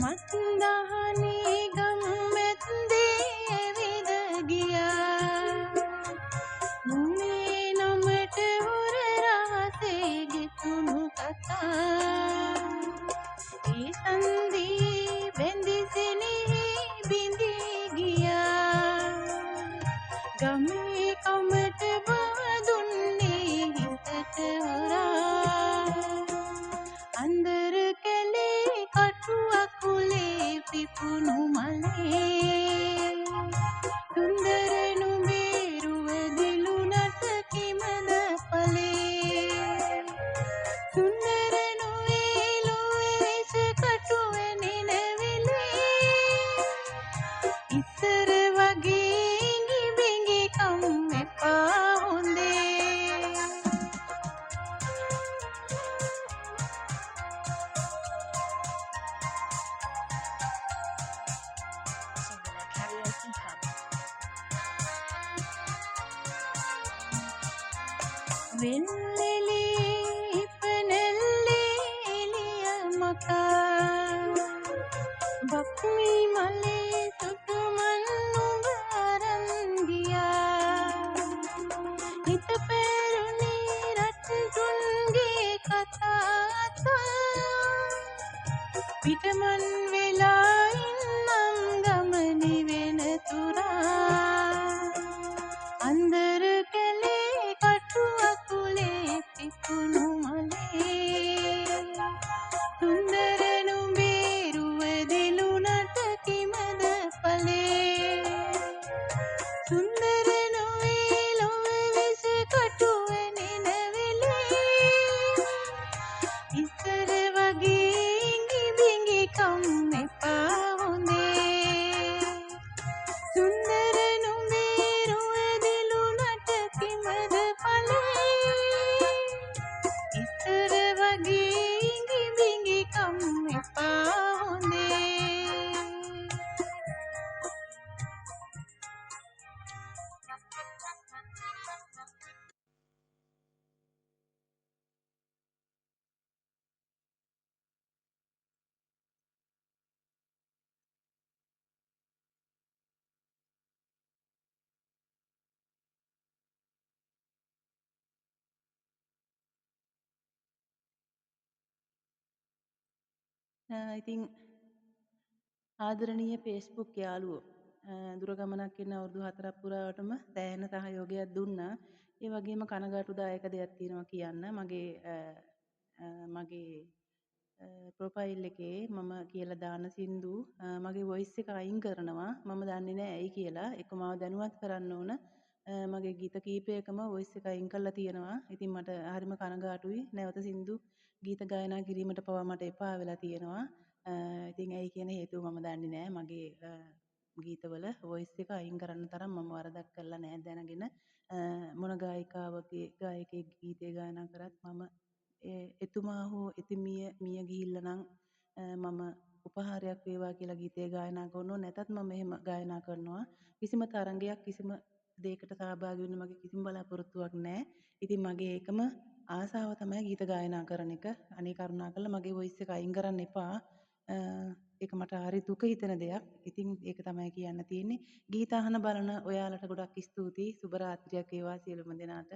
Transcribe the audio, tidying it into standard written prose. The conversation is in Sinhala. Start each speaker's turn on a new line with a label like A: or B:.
A: මත්දහනේ ගම්මැද්දේ ඇවිද ගියා. මුනේ නොමට හොර රහසේ ගෙතුණු කතා. ඒ සන්දී බැඳි සෙනෙහි බිඳී ගියා. ගමේ කමට බව දුන්නේ හිතට හොරා. අන්දර කැලේ කටු අකුලේ පිපුණු මලේ. සුන්දර නුඹේ රුව දිලුනට කිමද පලේ. සුන්දර නොවේ ලොවේ විස කටුවේ නිනවිලේ. ඉස්සර වගේ ඉඟි බිඟි කම් එපා හොඳේ. වෙල්ලෙලේ ඉපනෙල්ලේ එළිය මකා. බක්මි මලේ සුටුමන් නුඹ අරන් ගියා. හිත පැරුණේ රට්ටුන්ගේ කතා. පිටමන් වෙලා ඉන්නම් ගමනි වෙන තුරා. අන්දර කැලේ කටු අකුලේ පිපුණු මලේ. සුන්දර නුඹේ රුව දිලුනට කිමද පලේ. සුන්දර නොවේ ලොව විස කටුවේ නිනවිලේ. ඉස්සර වගේ ඉඟි බිඟි කම් එපා හොඳේ. සුන්දර නුඹේ රුව දිලුනට කිමද පලේ. ඉස්සර වගේ ඉඟි බිඟි කම් එපා හොඳේ. ඉතින් ආදරණීය Facebook යාළුවෝ දුර ගමනක් ඉන්න අවුරුදු 4ක් පුරාවටම සෑහෙන සහයෝගයක් දුන්නා. ඒ වගේම කනගාටුදායක දෙයක් තියෙනවා කියන්න. මගේ ප්‍රොෆයිල් එකේ මම කියලා දාන සින්දු මගේ වොයිස් එක අයින් කරනවා. මම දන්නේ නැහැ ඇයි කියලා. ඒක මාව දැනුවත් කරන්න ඕන. මගේ ගීත කීපයකම වොයිස් එක අයින් කරලා තියෙනවා. ඉතින් මට හරිම කනගාටුයි. නැවත සින්දු ගීත ගායනා කිරීමට පවා මට එපා වෙලා තියෙනවා. ඉතින් ඇයි කියන හේතුව මම දන්නේ නැහැ. මගේ ගීතවල වොයිස් එක අයින් කරන්න තරම් මම වරදක් කරලා නැහැ දැනගෙන. මොන ගායිකාවගේ ගායකයෙක් ගීතය ගායනා කරත් මම එතුමා හෝ එතුමිය මිය ගිහිල්ලා නම් මම උපහාරයක් වේවා කියලා ගීතය ගායනා කරනවා. නැතත් මම එහෙම ගායනා කරනවා. කිසිම තරංගයක් කිසිම දෙයකට සහභාගී වෙන්න මගේ කිසිම බලාපොරොත්තුවක් නැහැ. ඉතින් මගේ එකම ආසාව තමයි ගීත ගායනා කරන එක. අනේ කරුණාකරලා මගේ වොයිස් එක අයින් කරන්න එපා. ඒක මට හරි දුක හිතෙන දෙයක්. ඉතින් ඒක තමයි කියන්න තියෙන්නේ. ගීත අහන බලන ඔයාලට ගොඩක් ස්තුතියි. සුබ රාත්‍රියක් වේවා සියලුම දෙනාට.